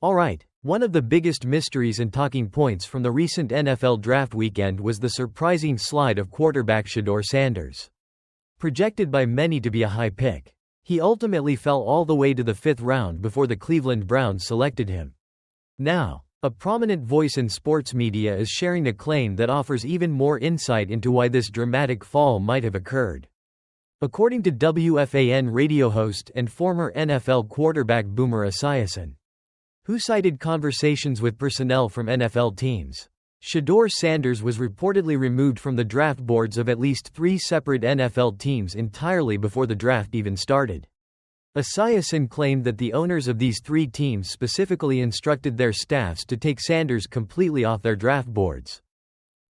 Alright, one of the biggest mysteries and talking points from the recent NFL draft weekend was the surprising slide of quarterback Shedeur Sanders. Projected by many to be a high pick, he ultimately fell all the way to the 5th round before the Cleveland Browns selected him. Now, a prominent voice in sports media is sharing a claim that offers even more insight into why this dramatic fall might have occurred. According to WFAN radio host and former NFL quarterback Boomer Esiason, who cited conversations with personnel from NFL teams, Shedeur Sanders was reportedly removed from the draft boards of at least 3 separate NFL teams entirely before the draft even started. Esiason claimed that the owners of these 3 teams specifically instructed their staffs to take Sanders completely off their draft boards.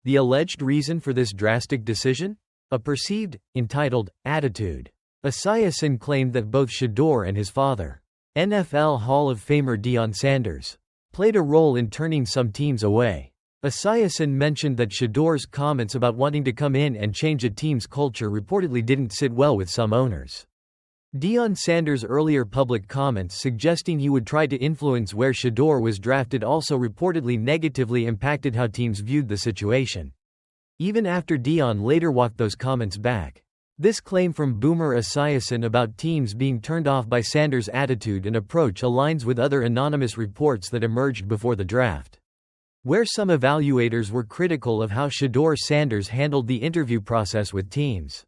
The alleged reason for this drastic decision? A perceived, entitled, attitude. Esiason claimed that both Shedeur and his father, NFL Hall of Famer Deion Sanders, played a role in turning some teams away. Esiason mentioned that Shedeur's comments about wanting to come in and change a team's culture reportedly didn't sit well with some owners. Deion Sanders' earlier public comments suggesting he would try to influence where Shedeur was drafted also reportedly negatively impacted how teams viewed the situation. Even after Deion later walked those comments back. This claim from Boomer Esiason about teams being turned off by Sanders' attitude and approach aligns with other anonymous reports that emerged before the draft, where some evaluators were critical of how Shedeur Sanders handled the interview process with teams.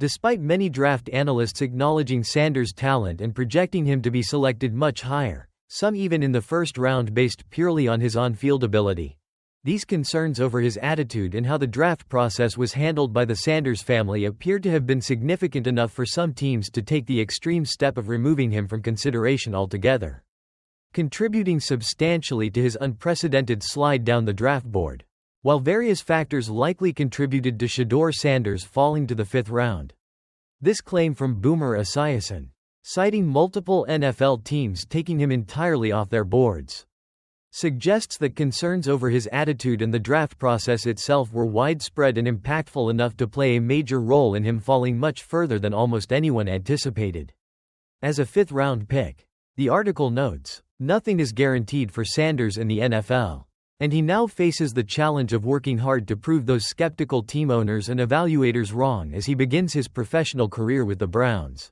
Despite many draft analysts acknowledging Sanders' talent and projecting him to be selected much higher, some even in the 1st round based purely on his on-field ability, these concerns over his attitude and how the draft process was handled by the Sanders family appeared to have been significant enough for some teams to take the extreme step of removing him from consideration altogether, contributing substantially to his unprecedented slide down the draft board. While various factors likely contributed to Shedeur Sanders falling to the 5th round, this claim from Boomer Esiason, citing multiple NFL teams taking him entirely off their boards, suggests that concerns over his attitude and the draft process itself were widespread and impactful enough to play a major role in him falling much further than almost anyone anticipated. As a 5th round pick, the article notes, nothing is guaranteed for Sanders in the NFL, and he now faces the challenge of working hard to prove those skeptical team owners and evaluators wrong as he begins his professional career with the Browns.